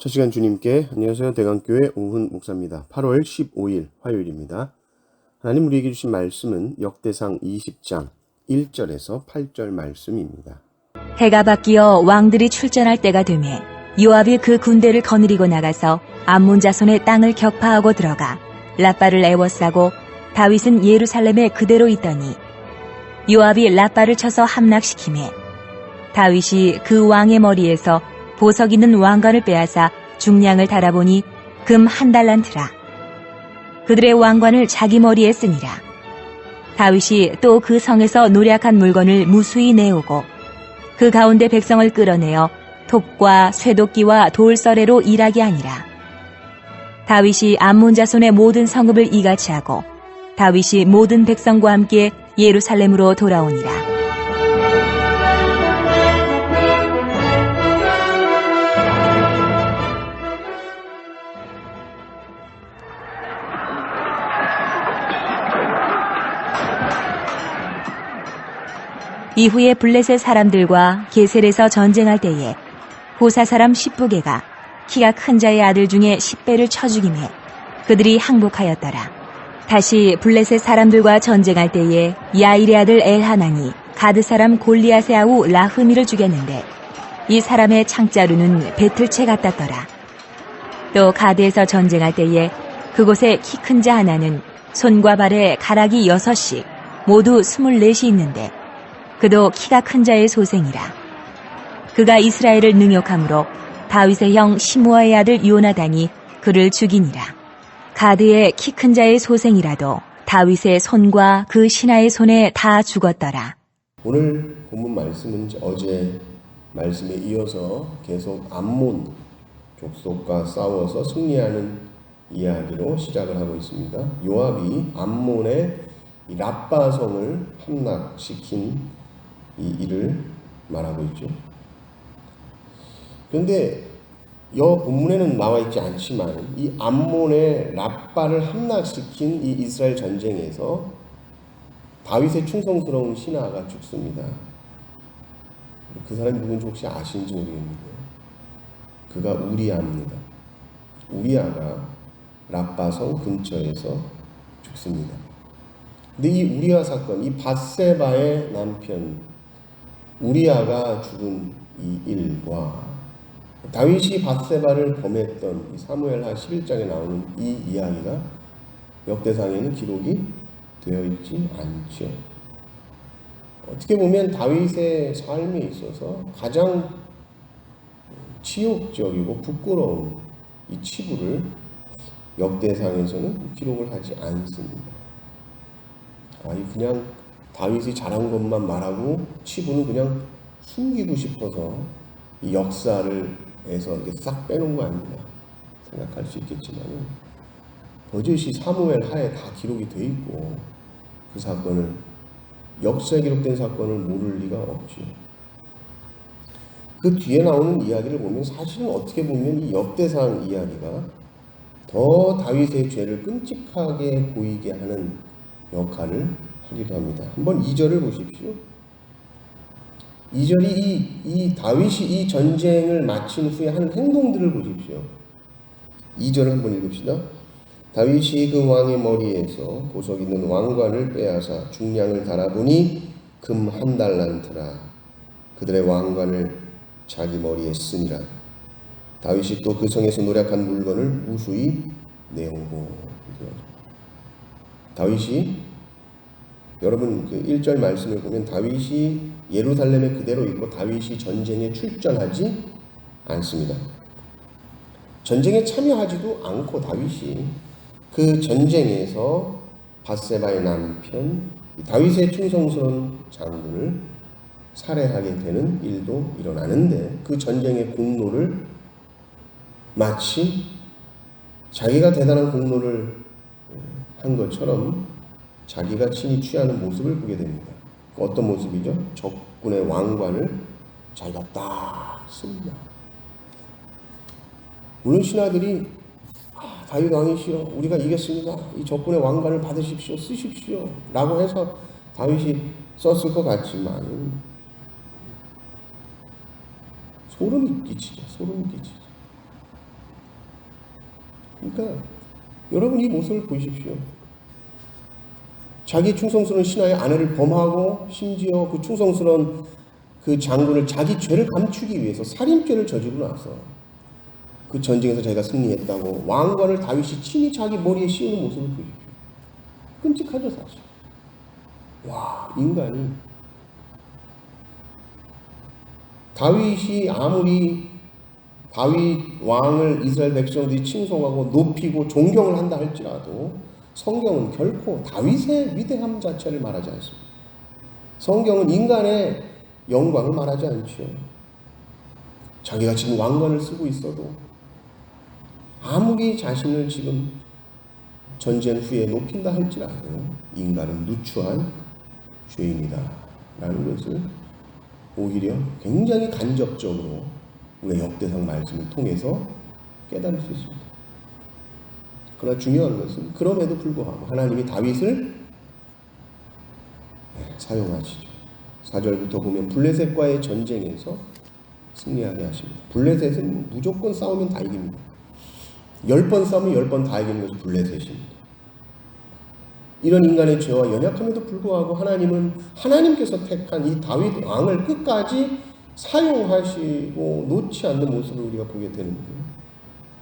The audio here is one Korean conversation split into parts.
첫 시간 주님께 안녕하세요. 대강교회 오훈 목사입니다. 8월 15일 화요일입니다. 하나님 우리에게 주신 말씀은 역대상 20장 1절에서 8절 말씀입니다. 해가 바뀌어 왕들이 출전할 때가 되매 요압이 그 군대를 거느리고 나가서 암몬 자손의 땅을 격파하고 들어가 라빠를 애워싸고 다윗은 예루살렘에 그대로 있더니 요압이 라빠를 쳐서 함락시키매 다윗이 그 왕의 머리에서 보석 있는 왕관을 빼앗아 중량을 달아보니 금 1달란트라. 그들의 왕관을 자기 머리에 쓰니라. 다윗이 또 그 성에서 노략한 물건을 무수히 내오고 그 가운데 백성을 끌어내어 톱과 쇠도끼와 돌서래로 일하게 하니라. 다윗이 암몬 자손의 모든 성읍을 이같이 하고 다윗이 모든 백성과 함께 예루살렘으로 돌아오니라. 이후에 블레셋 사람들과 게셀에서 전쟁할 때에 호사 사람 십부게가 키가 큰 자의 아들 중에 10배를 쳐 죽이매 그들이 항복하였더라. 다시 블레셋 사람들과 전쟁할 때에 야일의 아들 엘하난이 가드 사람 골리앗의 아우 라흐미를 죽였는데 이 사람의 창자루는 배틀채 같았더라. 또 가드에서 전쟁할 때에 그곳에 키 큰 자 하나는 손과 발에 가락이 6씩 모두 24이 있는데 그도 키가 큰 자의 소생이라. 그가 이스라엘을 능욕함으로 다윗의 형 시므아의 아들 요나단이 그를 죽이니라. 가드의 키 큰 자의 소생이라도 다윗의 손과 그 신하의 손에 다 죽었더라. 오늘 본문 말씀은 어제 말씀에 이어서 계속 암몬 족속과 싸워서 승리하는 이야기로 시작을 하고 있습니다. 요압이 암몬의 라빠 성을 함락시킨 이 일을 말하고 있죠. 그런데 이 본문에는 나와 있지 않지만 이 암몬의 라빠를 함락시킨 이 이스라엘 전쟁에서 다윗의 충성스러운 신하가 죽습니다. 그 사람이 누군지 혹시 아시는지 모르겠는데 그가 우리아입니다. 우리아가 라빠성 근처에서 죽습니다. 근데 이 우리아 사건, 이 밧세바의 남편 우리아가 죽은 이 일과 다윗이 밧세바를 범했던 이 사무엘하 11장에 나오는 이 이야기가 역대상에는 기록이 되어 있지 않죠. 어떻게 보면 다윗의 삶에 있어서 가장 치욕적이고 부끄러운 이 치부를 역대상에서는 기록을 하지 않습니다. 그냥 다윗이 잘한 것만 말하고 치부는 그냥 숨기고 싶어서 이 역사에서 이렇게 싹 빼놓은 거 아닌가 생각할 수 있겠지만 버젓이 사무엘 하에 다 기록이 돼 있고 그 사건을 역사에 기록된 사건을 모를 리가 없죠. 그 뒤에 나오는 이야기를 보면 사실은 어떻게 보면 이 역대상 이야기가 더 다윗의 죄를 끔찍하게 보이게 하는 역할을 하기도 합니다. 한번 2절을 보십시오. 2절이 이 다윗이 이 전쟁을 마친 후에 하는 행동들을 보십시오. 2절을 한번 읽읍시다. 다윗이 그 왕의 머리에서 보석 있는 왕관을 빼앗아 중량을 달아보니 금 1달란트라. 그들의 왕관을 자기 머리에 쓰니라. 다윗이 또 그 성에서 노략한 물건을 무수히 내오고. 다윗이 여러분 그 1절 말씀을 보면 다윗이 예루살렘에 그대로 있고 다윗이 전쟁에 출전하지 않습니다. 전쟁에 참여하지도 않고 다윗이 그 전쟁에서 밧세바의 남편 다윗의 충성스러운 장군을 살해하게 되는 일도 일어나는데 그 전쟁의 공로를 마치 자기가 대단한 공로를 한 것처럼 자기가 친히 취하는 모습을 보게 됩니다. 어떤 모습이죠? 적군의 왕관을 자기가 딱 씁니다. 물론 신하들이 다윗 왕이시여 우리가 이겼습니다. 이 적군의 왕관을 받으십시오. 쓰십시오. 라고 해서 다윗이 썼을 것 같지만 소름이 끼치죠. 소름이 끼치죠. 그러니까 여러분 이 모습을 보십시오. 자기 충성스러운 신하의 아내를 범하고 심지어 그 충성스러운 그 장군을 자기 죄를 감추기 위해서 살인죄를 저지르고 나서 그 전쟁에서 자기가 승리했다고 왕관을 다윗이 친히 자기 머리에 씌우는 모습을 보십시오. 끔찍하죠 사실. 와, 인간이 다윗이 아무리 다윗 왕을 이스라엘 백성들이 칭송하고 높이고 존경을 한다 할지라도 성경은 결코 다윗의 위대함 자체를 말하지 않습니다. 성경은 인간의 영광을 말하지 않죠. 자기가 지금 왕관을 쓰고 있어도 아무리 자신을 지금 전쟁 후에 높인다 할지라도 인간은 누추한 죄인이다 라는 것을 오히려 굉장히 간접적으로 우리의 역대상 말씀을 통해서 깨달을 수 있습니다. 그러나 중요한 것은 그럼에도 불구하고 하나님이 다윗을 사용하시죠. 4절부터 보면 블레셋과의 전쟁에서 승리하게 하십니다. 블레셋은 무조건 싸우면 다 이깁니다. 10번 싸우면 10번 다 이기는 것이 블레셋입니다. 이런 인간의 죄와 연약함에도 불구하고 하나님은 하나님께서 택한 이 다윗 왕을 끝까지 사용하시고 놓지 않는 모습을 우리가 보게 되는데요.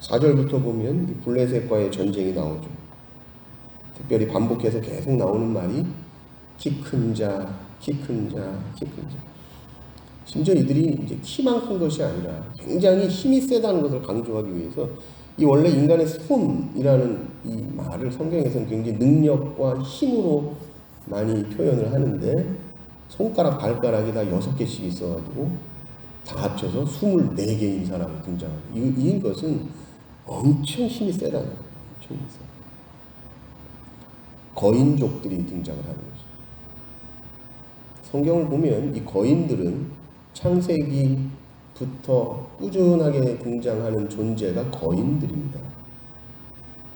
4절부터 보면 이 블레셋과의 전쟁이 나오죠. 특별히 반복해서 계속 나오는 말이 키 큰 자, 키 큰 자, 키 큰 자. 심지어 이들이 이제 키만 큰 것이 아니라 굉장히 힘이 세다는 것을 강조하기 위해서 이 원래 인간의 손이라는 이 말을 성경에서는 굉장히 능력과 힘으로 많이 표현을 하는데 손가락, 발가락이 다 6개씩 있어가지고 다 합쳐서 24개인 사람이 등장합니다. 이것은 엄청 힘이 세다는 거예요. 엄청 힘이 세. 거인족들이 등장을 하는 거죠. 성경을 보면 이 거인들은 창세기부터 꾸준하게 등장하는 존재가 거인들입니다.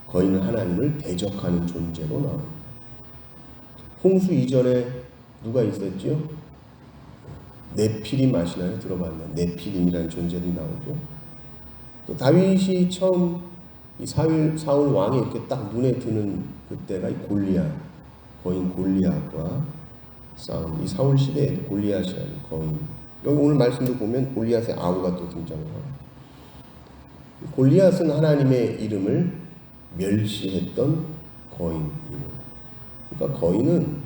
거인은 하나님을 대적하는 존재로 나옵니다. 홍수 이전에 누가 있었죠? 네피림 아시나요? 들어봤나요? 네피림이라는 존재들이 나오죠. 또 다윗이 처음 이 사울 왕이 이렇게 딱 눈에 드는 그때가 이 골리앗, 거인 골리앗과 싸움. 이 사울 시대에도 골리앗이라는 거인. 여기 오늘 말씀도 보면 골리앗의 아우가 또 등장을 하고. 골리앗은 하나님의 이름을 멸시했던 거인이고. 그러니까 거인은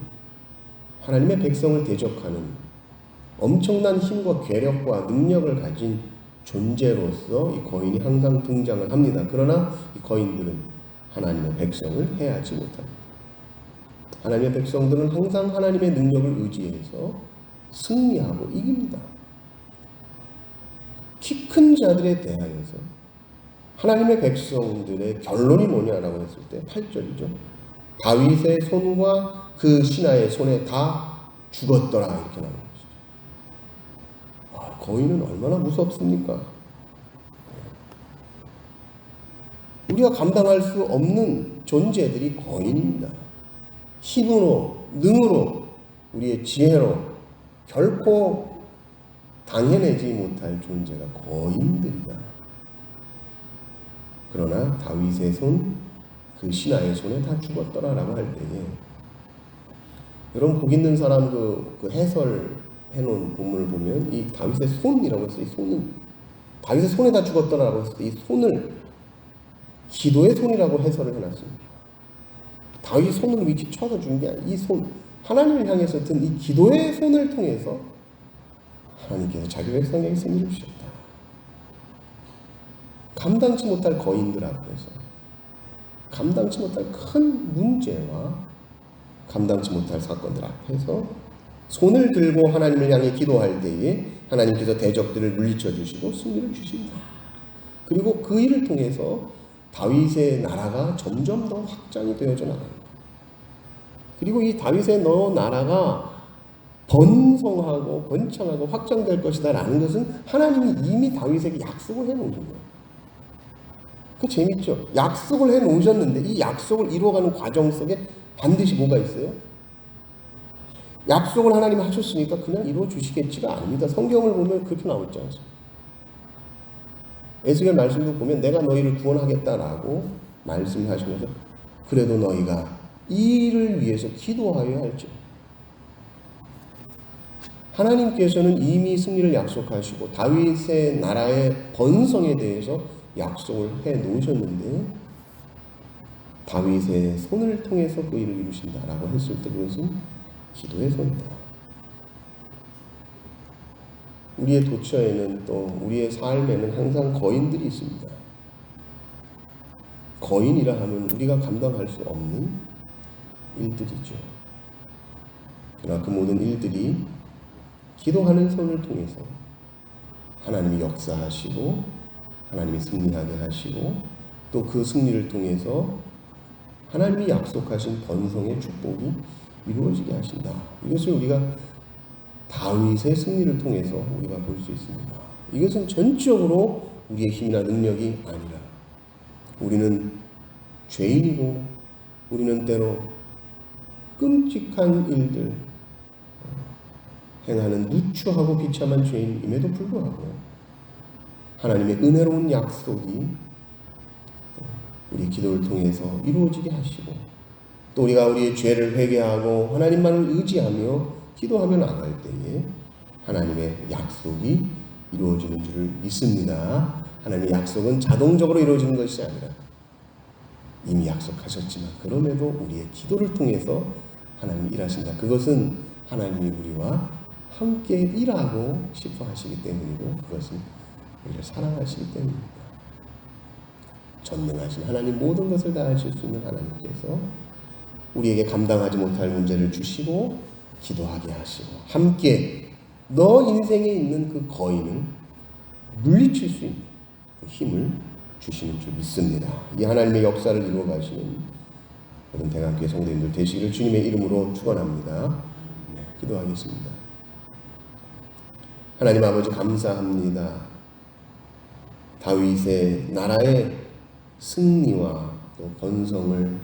하나님의 백성을 대적하는 엄청난 힘과 괴력과 능력을 가진 존재로서 이 거인이 항상 등장을 합니다. 그러나 이 거인들은 하나님의 백성을 해하지 못합니다. 하나님의 백성들은 항상 하나님의 능력을 의지해서 승리하고 이깁니다. 키 큰 자들에 대하여서 하나님의 백성들의 결론이 뭐냐라고 했을 때 8절이죠. 다윗의 손과 그 신하의 손에 다 죽었더라 이렇게 나오는 것이죠. 거인은 얼마나 무섭습니까? 우리가 감당할 수 없는 존재들이 거인입니다. 힘으로, 능으로, 우리의 지혜로 결코 당해내지 못할 존재가 거인들이다. 그러나 다윗의 손, 그 신하의 손에 다 죽었더라라고 할 때에 여러분 복 있는 사람 그 해설해놓은 본문을 보면 이 다윗의 손이라고 했어요. 이 손은 다윗의 손에 다 죽었더라라고 했을 때 이 손을 기도의 손이라고 해설을 해놨습니다. 다윗이 손을 위치 쳐서 준 게 아니라 이 손, 하나님을 향해서 든 이 기도의 손을 통해서 하나님께서 자기 백성에게 승리를 주셨다. 감당치 못할 거인들 앞에서 감당치 못할 큰 문제와 감당치 못할 사건들 앞에서 손을 들고 하나님을 향해 기도할 때에 하나님께서 대적들을 물리쳐 주시고 승리를 주신다. 그리고 그 일을 통해서 다윗의 나라가 점점 더 확장이 되어져 나갑니다. 그리고 이 다윗의 나라가 번성하고 번창하고 확장될 것이다 라는 것은 하나님이 이미 다윗에게 약속을 해놓으신 거예요. 그 재밌죠? 약속을 해놓으셨는데 이 약속을 이루어가는 과정 속에 반드시 뭐가 있어요? 약속을 하나님이 하셨으니까 그냥 이루어 주시겠지가 않습니다. 성경을 보면 그렇게 나오지 않습니다. 에스겔 말씀도 보면 내가 너희를 구원하겠다라고 말씀하시면서 그래도 너희가 이를 위해서 기도하여야 할지. 하나님께서는 이미 승리를 약속하시고 다윗의 나라의 번성에 대해서 약속을 해 놓으셨는데 다윗의 손을 통해서 그 일을 이루신다라고 했을 때 그것은 기도의 손이다. 우리의 도처에는 또 우리의 삶에는 항상 거인들이 있습니다. 거인이라 하면 우리가 감당할 수 없는 일들이죠. 그러나 그 모든 일들이 기도하는 손을 통해서 하나님이 역사하시고 하나님이 승리하게 하시고 또 그 승리를 통해서 하나님이 약속하신 번성의 축복이 이루어지게 하신다. 이것을 우리가 다윗의 승리를 통해서 우리가 볼 수 있습니다. 이것은 전적으로 우리의 힘이나 능력이 아니라 우리는 죄인이고 우리는 때로 끔찍한 일들 행하는 누추하고 비참한 죄인임에도 불구하고 하나님의 은혜로운 약속이 우리 기도를 통해서 이루어지게 하시고 또 우리가 우리의 죄를 회개하고 하나님만을 의지하며 기도하며 나갈 때에 하나님의 약속이 이루어지는 줄을 믿습니다. 하나님의 약속은 자동적으로 이루어지는 것이 아니라 이미 약속하셨지만 그럼에도 우리의 기도를 통해서 하나님이 일하신다. 그것은 하나님이 우리와 함께 일하고 싶어 하시기 때문이고 그것은 우리를 사랑하시기 때문입니다. 전능하신 하나님 모든 것을 다 하실 수 있는 하나님께서 우리에게 감당하지 못할 문제를 주시고 기도하게 하시고 함께 너 인생에 있는 그 거인을 물리칠 수 있는 그 힘을 주시는 줄 믿습니다. 이 하나님의 역사를 이루어 가시는 모든 대강교회 성도님들 되시기를 주님의 이름으로 축원합니다. 기도하겠습니다. 하나님 아버지 감사합니다. 다윗의 나라의 승리와 또 번성을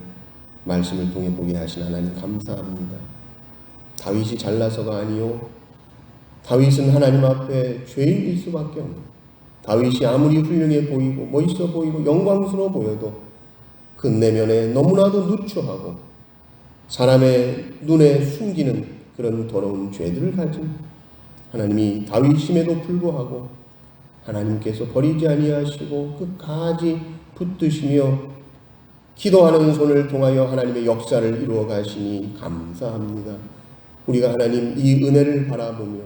말씀을 통해 보게 하신 하나님 감사합니다. 다윗이 잘나서가 아니요 다윗은 하나님 앞에 죄인일 수밖에 없는 다윗이 아무리 훌륭해 보이고 멋있어 보이고 영광스러워 보여도 그 내면에 너무나도 누추하고 사람의 눈에 숨기는 그런 더러운 죄들을 가진 하나님이 다윗임에도 불구하고 하나님께서 버리지 아니하시고 끝까지 붙드시며 기도하는 손을 통하여 하나님의 역사를 이루어 가시니 감사합니다. 우리가 하나님 이 은혜를 바라보며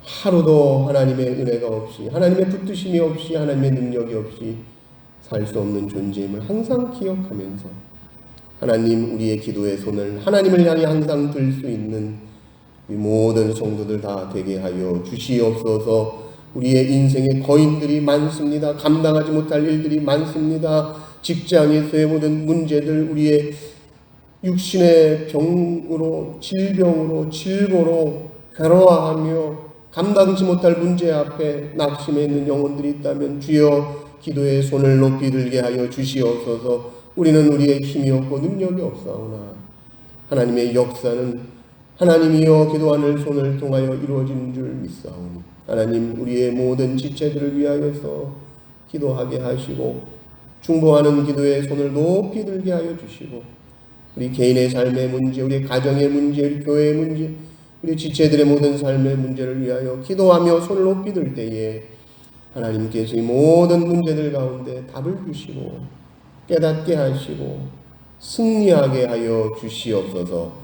하루도 하나님의 은혜가 없이 하나님의 붙드심이 없이 하나님의 능력이 없이 살 수 없는 존재임을 항상 기억하면서 하나님 우리의 기도의 손을 하나님을 향해 항상 들 수 있는 우리 모든 성도들 다 되게 하여 주시옵소서. 우리의 인생에 거인들이 많습니다. 감당하지 못할 일들이 많습니다. 직장에서의 모든 문제들, 우리의 육신의 병으로, 질병으로, 질고로 괴로워하며 감당치 못할 문제 앞에 낙심해 있는 영혼들이 있다면 주여 기도의 손을 높이 들게 하여 주시옵소서. 우리는 우리의 힘이 없고 능력이 없사오나 하나님의 역사는 하나님이여 기도하는 손을 통하여 이루어지는 줄 믿사오니 하나님 우리의 모든 지체들을 위하여서 기도하게 하시고 중보하는 기도의 손을 높이 들게 하여 주시고 우리 개인의 삶의 문제, 우리 가정의 문제, 우리 교회의 문제, 우리 지체들의 모든 삶의 문제를 위하여 기도하며 손을 높이 들 때에 하나님께서 이 모든 문제들 가운데 답을 주시고 깨닫게 하시고 승리하게 하여 주시옵소서.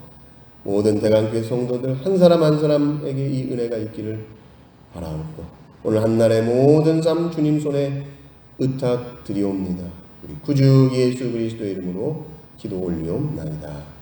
모든 대강교회 성도들 한 사람 한 사람에게 이 은혜가 있기를 바라옵고 오늘 한날의 모든 삶 주님 손에 의탁드리옵니다. 우리 구주 예수 그리스도의 이름으로 기도 올리옵나이다.